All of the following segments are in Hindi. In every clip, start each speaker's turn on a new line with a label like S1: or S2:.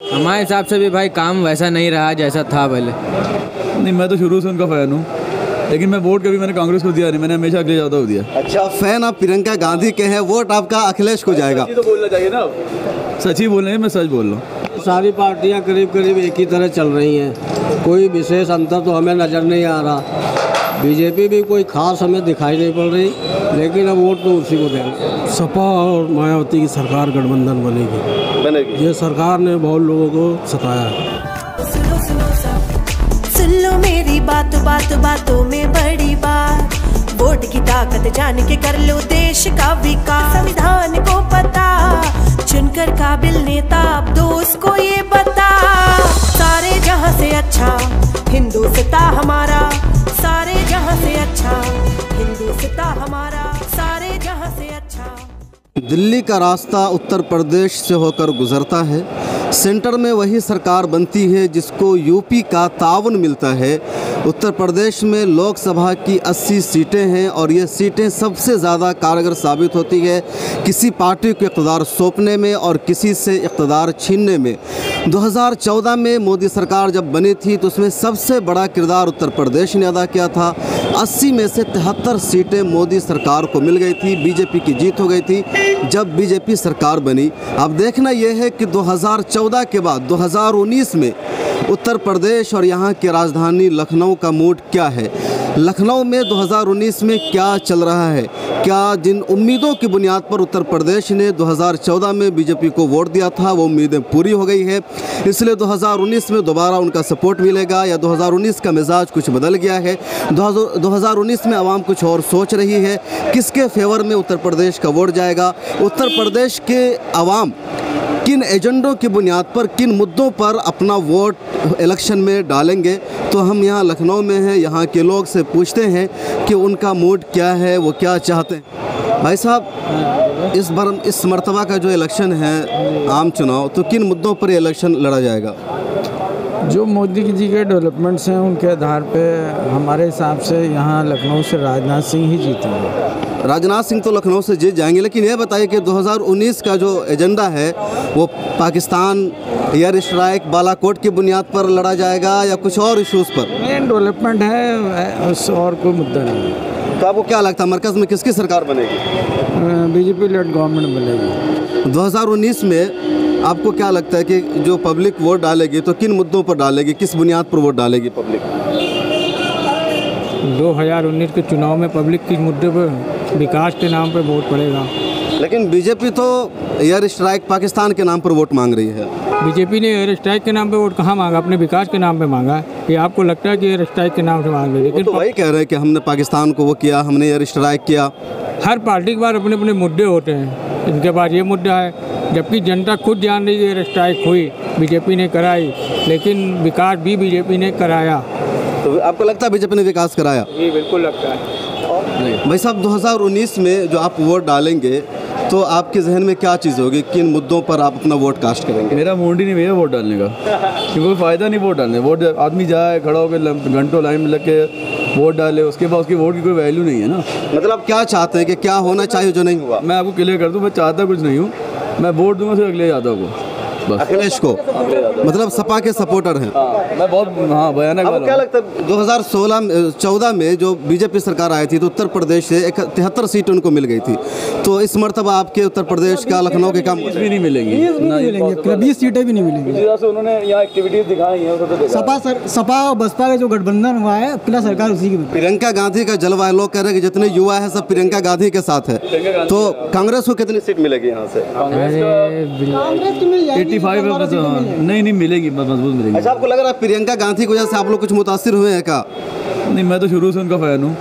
S1: हमारे हिसाब से भी भाई काम वैसा नहीं रहा जैसा था पहले।
S2: नहीं, मैं तो शुरू से उनका फ़ैन हूँ, लेकिन मैं वोट कभी मैंने कांग्रेस को दिया नहीं, मैंने हमेशा अखिलेश यादव को दिया।
S3: अच्छा, फैन आप प्रियंका गांधी के हैं, वोट आपका अखिलेश को जाएगा।
S2: तो बोलना चाहिए ना, सच ही बोल रहे हैं, मैं सच बोल रहा हूँ।
S4: सारी पार्टियां करीब करीब एक ही तरह चल रही हैं, कोई विशेष अंतर तो हमें नज़र नहीं आ रहा। बीजेपी भी कोई खास हमें दिखाई नहीं पड़ रही, लेकिन अब वोट तो उसी को देंगे। सपा और मायावती की सरकार गठबंधन बनेगी। ये सरकार ने बहुत लोगों को सताया है।
S5: सुन लो मेरी बातों में बड़ी बात, वोट की ताकत जान के कर लो देश का विकास। संविधान को पता, चुनकर काबिल नेता अब दोस्त को ये बता। सारे जहां से अच्छा हिंदुस्तान हमारा, सारे जहां से अच्छा हिंदुस्तान हमारा, सारे जहां से अच्छा।
S3: दिल्ली का रास्ता उत्तर प्रदेश से होकर गुजरता है। सेंटर में वही सरकार बनती है जिसको यूपी का तावन मिलता है। उत्तर प्रदेश में लोकसभा की 80 सीटें हैं और ये सीटें सबसे ज़्यादा कारगर साबित होती है किसी पार्टी को इक़्तिदार सौंपने में और किसी से इक़्तिदार छीनने में। 2014 में मोदी सरकार जब बनी थी तो उसमें सबसे बड़ा किरदार उत्तर प्रदेश ने अदा किया था। 80 में से 73 सीटें मोदी सरकार को मिल गई थी, बीजेपी की जीत हो गई थी जब बीजेपी सरकार बनी। अब देखना यह है कि 2014 के बाद 2019 में उत्तर प्रदेश और यहाँ की राजधानी लखनऊ का मूड क्या है। लखनऊ में 2019 में क्या चल रहा है, क्या जिन उम्मीदों की बुनियाद पर उत्तर प्रदेश ने 2014 में बीजेपी को वोट दिया था वो उम्मीदें पूरी हो गई है, इसलिए 2019 में दोबारा उनका सपोर्ट मिलेगा या 2019 का मिजाज कुछ बदल गया है। 2019 में आवाम कुछ और सोच रही है, किसके फेवर में उत्तर प्रदेश का वोट जाएगा, उत्तर प्रदेश के आवाम किन एजेंडों की बुनियाद पर, किन मुद्दों पर अपना वोट इलेक्शन में डालेंगे। तो हम यहाँ लखनऊ में हैं, यहाँ के लोग से पूछते हैं कि उनका मूड क्या है, वो क्या चाहते हैं। भाई साहब, इस मर्तबा का जो इलेक्शन है आम चुनाव, तो किन मुद्दों पर ये इलेक्शन लड़ा जाएगा?
S6: जो मोदी जी के डेवलपमेंट्स हैं उनके आधार पे हमारे हिसाब से यहाँ लखनऊ से राजनाथ सिंह ही जीतेंगे।
S3: राजनाथ सिंह तो लखनऊ से जीत जाएंगे, लेकिन ये बताइए कि 2019 का जो एजेंडा है वो पाकिस्तान एयर स्ट्राइक बालाकोट की बुनियाद पर लड़ा जाएगा या कुछ और इश्यूज़ पर?
S6: मेन डेवलपमेंट है, उस और कोई मुद्दा नहीं है।
S3: तो आपको क्या लगता है मरकज़ में किसकी सरकार बनेगी?
S6: बीजेपी लेड गवर्नमेंट बनेगी।
S3: 2019 में आपको क्या लगता है कि जो पब्लिक वोट डालेगी तो किन मुद्दों पर डालेगी, किस बुनियाद पर वोट डालेगी पब्लिक?
S6: 2019 के चुनाव में पब्लिक किस मुद्दे पर, विकास के नाम पर वोट पड़ेगा।
S3: लेकिन बीजेपी तो एयर स्ट्राइक पाकिस्तान के नाम पर वोट मांग रही है।
S6: बीजेपी ने एयर स्ट्राइक के नाम पे वोट कहाँ मांगा? अपने विकास के नाम पे मांगा है। ये आपको लगता है कि एयर स्ट्राइक के नाम से मांग रहे? लेकिन
S3: तो वही कह रहे हैं कि हमने पाकिस्तान को वो किया, हमने एयर स्ट्राइक किया।
S6: हर पार्टी के पास अपने अपने मुद्दे होते हैं, इनके पास ये मुद्दा है, जबकि जनता खुद जान रही है एयर स्ट्राइक हुई, बीजेपी ने कराई, लेकिन विकास भी बीजेपी ने कराया।
S3: तो आपको लगता है बीजेपी ने विकास कराया?
S6: जी बिल्कुल लगता है।
S3: भाई साहब, 2019 में जो आप वोट डालेंगे तो आपके जहन में क्या चीज़ होगी, किन मुद्दों पर आप अपना वोट कास्ट करेंगे?
S2: मेरा मूड ही नहीं भैया वोट डालने का, क्योंकि कोई फ़ायदा नहीं वोट डालने। वोट आदमी जाए खड़ा होकर घंटों लाइन में लग के वोट डाले, उसके बाद उसकी वोट की कोई वैल्यू नहीं है ना।
S3: मतलब क्या चाहते हैं कि क्या होना चाहिए जो नहीं हुआ?
S2: मैं आपको क्लियर कर दूँ, मैं चाहता कुछ नहीं हूँ, मैं वोट दूंगा सिर्फ अखिलेश यादव को, बस।
S3: अखिलेश को? मतलब सपा के सपोर्टर हैं?
S2: मैं बहुत भयानक।
S3: आपको क्या लगता है 2014 में जो बीजेपी सरकार आई थी तो उत्तर प्रदेश से 73 सीट उनको मिल गई थी, तो इस मर्तबा आपके उत्तर प्रदेश का लखनऊ के काम
S2: भी नहीं मिलेंगी,
S6: 20 सीटें भी नहीं मिलेंगी।
S2: उन्होंने यहाँ एक्टिविटीज दिखाई हैं।
S6: सपा और बसपा का जो गठबंधन हुआ है, अकेला सरकार उसी की।
S3: प्रियंका गांधी का जलवा है, लोग कह रहे हैं कि जितने युवा है सब प्रियंका गांधी के साथ है, तो कांग्रेस को कितनी सीट मिलेगी यहाँ से?
S2: 85 नहीं मिलेगी, मजबूत मिलेगी।
S3: अच्छा, आपको लग रहा है प्रियंका गांधी की वजह से आप लोग कुछ मुतासिर हुए हैं क्या?
S2: नहीं, मैं तो शुरू से उनका फ़ैन हूँ,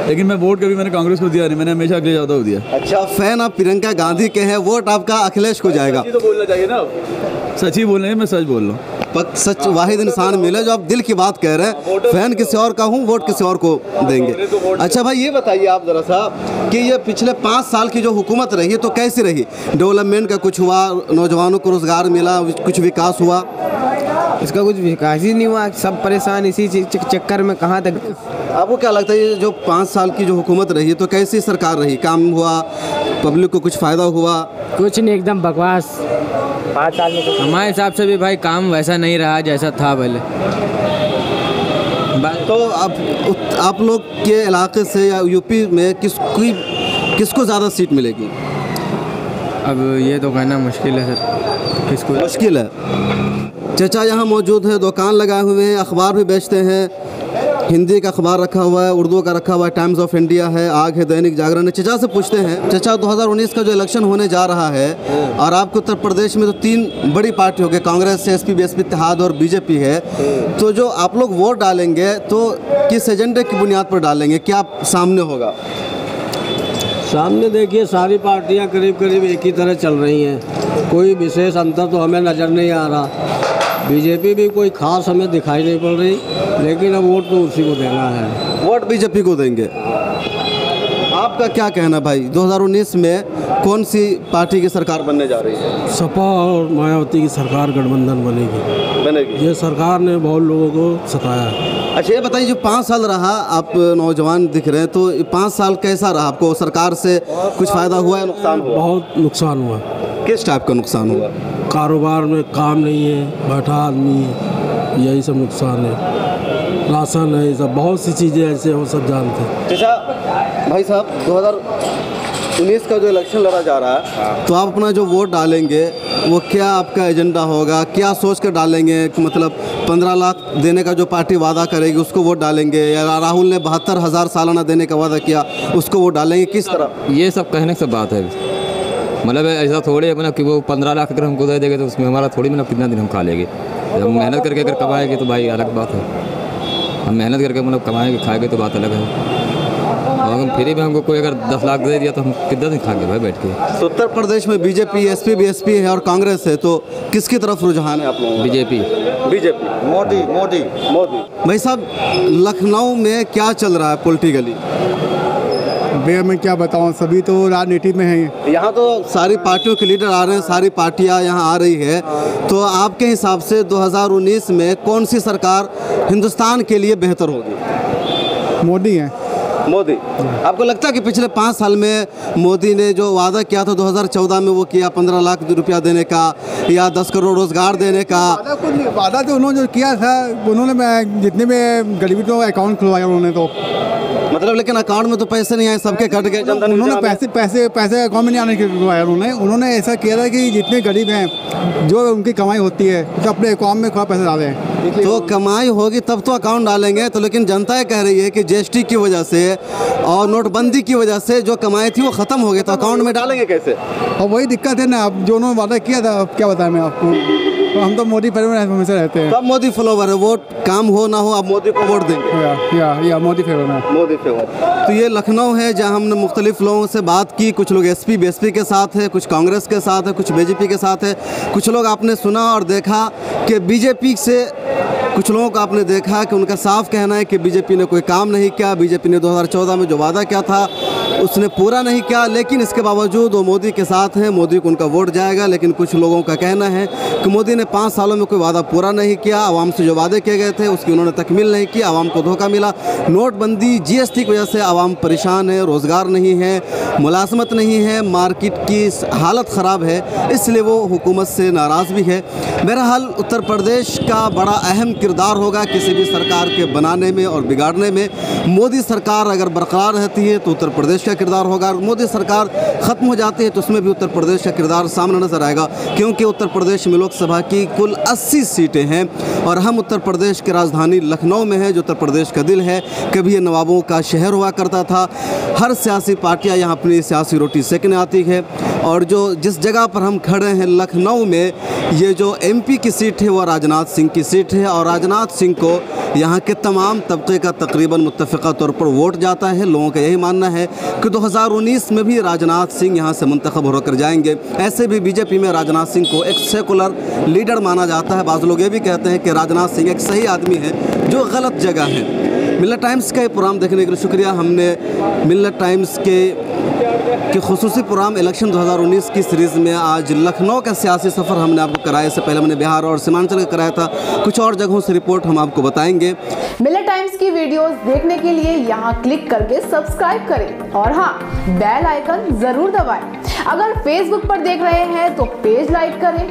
S2: लेकिन मैं वोट कभी मैंने कांग्रेस को दिया नहीं, मैंने हमेशा अखिलेश यादव को दिया।
S3: अच्छा, फैन आप प्रियंका गांधी के हैं, वोट आपका अखिलेश को जाएगा।
S2: तो बोलना चाहिए ना, सच ही बोल रहे हैं, मैं सच बोल रहा हूँ।
S3: सच वाहिद इंसान मिले जो आप दिल की बात कह रहे हैं। फैन किसी और का हूँ, वोट किसी और को देंगे। अच्छा भाई, ये बताइए आप ज़रा सा कि ये पिछले 5 साल की जो हुकूमत रही तो कैसी रही? डेवलपमेंट का कुछ हुआ, नौजवानों को रोज़गार मिला, कुछ विकास हुआ?
S1: इसका कुछ विकास ही नहीं हुआ, सब परेशान इसी चक्कर में। कहाँ तक
S3: आपको क्या लगता है ये जो 5 साल की जो हुकूमत रही तो कैसी सरकार रही? काम हुआ, पब्लिक को कुछ फ़ायदा हुआ?
S1: कुछ नहीं, एकदम बकवास।
S7: 5 साल में कुछ
S1: हमारे हिसाब से भी भाई काम वैसा नहीं रहा जैसा था पहले।
S3: तो अब आप लोग के इलाके से या यूपी में किसको ज़्यादा सीट मिलेगी?
S1: अब ये तो कहना मुश्किल है सर, किसको
S3: मुश्किल है। चचा यहाँ मौजूद है, दुकान लगाए हुए हैं, अखबार भी बेचते हैं। हिंदी का अखबार रखा हुआ है, उर्दू का रखा हुआ है, टाइम्स ऑफ इंडिया है, आग है, दैनिक जागरण है। चचा से पूछते हैं, चचा 2019 का जो इलेक्शन होने जा रहा है और आपके उत्तर प्रदेश में तो 3 बड़ी पार्टी हो गई, कांग्रेस, एसपी, बीएसपी, इत्तेहाद और बीजेपी है। तो जो आप लोग वोट डालेंगे तो किस एजेंडे की बुनियाद पर डालेंगे, क्या सामने होगा?
S4: सामने देखिए सारी पार्टियां करीब करीब एक ही तरह चल रही हैं, कोई विशेष अंतर तो हमें नज़र नहीं आ रहा। बीजेपी भी कोई खास हमें दिखाई नहीं पड़ रही, लेकिन अब वोट तो उसी को देना है।
S3: वोट बीजेपी को देंगे। आपका क्या कहना भाई, 2019 में कौन सी पार्टी की सरकार बनने जा रही है?
S8: सपा और मायावती की सरकार गठबंधन बनेगी। ये सरकार ने बहुत लोगों को सताया है।
S3: अच्छा ये बताइए, जो 5 साल रहा, आप नौजवान दिख रहे हैं, तो 5 साल कैसा रहा? आपको सरकार से कुछ फ़ायदा हुआ या नुकसान हुआ?
S8: बहुत नुकसान हुआ।
S3: किस टाइप का नुकसान हुआ?
S8: कारोबार में काम नहीं है, बैठा आदमी है, यही सब नुकसान है। राशन है, ये सब बहुत सी चीज़ें ऐसे वो सब जानते हैं।
S3: अच्छा भाई साहब, 2019 का जो इलेक्शन लड़ा जा रहा है, तो आप अपना जो वोट डालेंगे वो क्या आपका एजेंडा होगा, क्या सोच कर डालेंगे? मतलब 15 लाख देने का जो पार्टी वादा करेगी उसको वोट डालेंगे, या राहुल ने 72,000 सालाना देने का वादा किया उसको वोट डालेंगे, किस तरह?
S9: ये सब कहने की सब बात है। मतलब ऐसा थोड़ी मतलब कि वो 15 लाख अगर हमको दे देंगे तो उसमें हमारा थोड़ी मतलब कितना दिन हम खा लेंगे। जब हम मेहनत करके अगर कमाएंगे तो भाई अलग बात है, हम मेहनत करके मतलब कमाएंगे खाएंगे तो बात अलग है। और हम फ्री में हमको कोई अगर 10 लाख दे दिया तो हम कितना दिन खाएंगे भाई बैठ के?
S3: तो उत्तर प्रदेश में बीजेपी, एसपी, बीएसपी है और कांग्रेस है, तो किसकी तरफ रुझान है आप लोगों का?
S9: बीजेपी।
S3: मोदी। भाई साहब, लखनऊ में क्या चल रहा है पॉलिटिकली?
S10: भैया मैं क्या बताऊं, सभी तो राजनीति में हैं।
S3: यहाँ तो सारी पार्टियों के लीडर आ रहे हैं, सारी पार्टियाँ यहाँ आ रही है। तो आपके हिसाब से 2019 में कौन सी सरकार हिंदुस्तान के लिए बेहतर होगी?
S10: मोदी है।
S3: मोदी। आपको लगता है कि पिछले 5 साल में मोदी ने जो वादा किया था 2014 में वो किया 15 लाख रुपया देने का या 10 करोड़ रोजगार देने का?
S10: वादा तो उन्होंने जो किया था, उन्होंने जितने भी गरीबी तो अकाउंट खुलवाया उन्होंने तो,
S3: मतलब, लेकिन अकाउंट में तो पैसे नहीं आए, सबके कट गए।
S10: उन्होंने पैसे अकाउंट में नहीं आने के खुलवाया उन्होंने ऐसा किया था कि जितने गरीब हैं जो उनकी कमाई होती है तो अपने अकाउंट में थोड़ा पैसे डालें।
S3: तो कमाई होगी तब तो अकाउंट डालेंगे। तो लेकिन जनता ये कह रही है कि जीएसटी की वजह से और नोटबंदी की वजह से जो कमाई थी वो ख़त्म हो गई, तो अकाउंट में डालेंगे कैसे?
S10: और वही दिक्कत है ना, अब जो उन्होंने वादा किया था, अब क्या बताएं मैं आपको, तो हम तो मोदी फॉलोवर हमेशा रहते हैं।
S3: सब मोदी फॉलोवर है, वोट काम हो ना हो आप मोदी को वोट देंगे?
S10: या मोदी फेवर में,
S3: मोदी फेवर। तो ये लखनऊ है जहाँ हमने मुख्तलिफ लोगों से बात की। कुछ लोग एसपी बीएसपी के साथ है, कुछ कांग्रेस के साथ है, कुछ बीजेपी के साथ है। कुछ लोग आपने सुना और देखा कि बीजेपी से, कुछ लोगों को आपने देखा कि उनका साफ कहना है कि बीजेपी ने कोई काम नहीं किया। बीजेपी ने 2014 में जो वादा किया था उसने पूरा नहीं किया, लेकिन इसके बावजूद वो मोदी के साथ हैं, मोदी को उनका वोट जाएगा। लेकिन कुछ लोगों का कहना है कि मोदी ने 5 सालों में कोई वादा पूरा नहीं किया, आवाम से जो वादे किए गए थे उसकी उन्होंने तकमील नहीं की, आवाम को धोखा मिला। नोटबंदी, जीएसटी की वजह से आवाम परेशान है, रोज़गार नहीं है, मुलाजमत नहीं है, मार्केट की हालत ख़राब है, इसलिए वो हुकूमत से नाराज़ भी है। बहरहाल उत्तर प्रदेश का बड़ा अहम किरदार होगा किसी भी सरकार के बनाने में और बिगाड़ने में। मोदी सरकार अगर बरकरार रहती है तो उत्तर प्रदेश का किरदार होगा, मोदी सरकार ख़त्म हो जाती है तो उसमें भी उत्तर प्रदेश का किरदार सामने नजर आएगा। क्योंकि उत्तर प्रदेश में लोकसभा की कुल 80 सीटें हैं और हम उत्तर प्रदेश की राजधानी लखनऊ में है, जो उत्तर प्रदेश का दिल है। कभी ये नवाबों का शहर हुआ करता था। हर सियासी पार्टियां यहाँ अपनी सियासी रोटी सेकने आती है। और जो जिस जगह पर हम खड़े हैं लखनऊ में, ये जो एमपी की सीट है वो राजनाथ सिंह की सीट है और राजनाथ सिंह को यहाँ के तमाम तबके का तकरीबन मुत्तफ़िक़ा तौर पर वोट जाता है। लोगों का यही मानना है कि 2019 में भी राजनाथ सिंह यहाँ से मुंतखब होकर जाएंगे। ऐसे भी बीजेपी में राजनाथ सिंह को एक सेकुलर लीडर माना जाता है। बाज़ लोग ये भी कहते हैं कि राजनाथ सिंह एक सही आदमी है जो गलत जगह है। मिल्लत टाइम्स का ये प्रोग्राम देखने के लिए शुक्रिया। हमने मिल्लत टाइम्स के खुसूसी प्रोग्राम इलेक्शन 2019 की सीरीज़ में आज लखनऊ का सियासी सफ़र हमने आपको कराया। इससे पहले हमने बिहार और सीमांचल का कराया था। कुछ और जगहों से रिपोर्ट हम आपको बताएंगे।
S11: मिल्लत टाइम्स की वीडियोस देखने के लिए यहाँ क्लिक करके सब्सक्राइब करें और हाँ, बेल आइकन जरूर दबाएं। अगर फेसबुक पर देख रहे हैं तो पेज लाइक करें,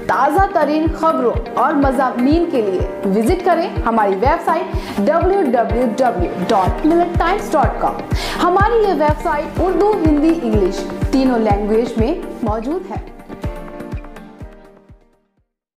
S11: ताज़ा तरीन खबरों और मज़ामीन के लिए विजिट करें हमारी वेबसाइट www.millettimes.com। हमारी ये वेबसाइट उर्दू, हिंदी, इंग्लिश तीनों लैंग्वेज में मौजूद है।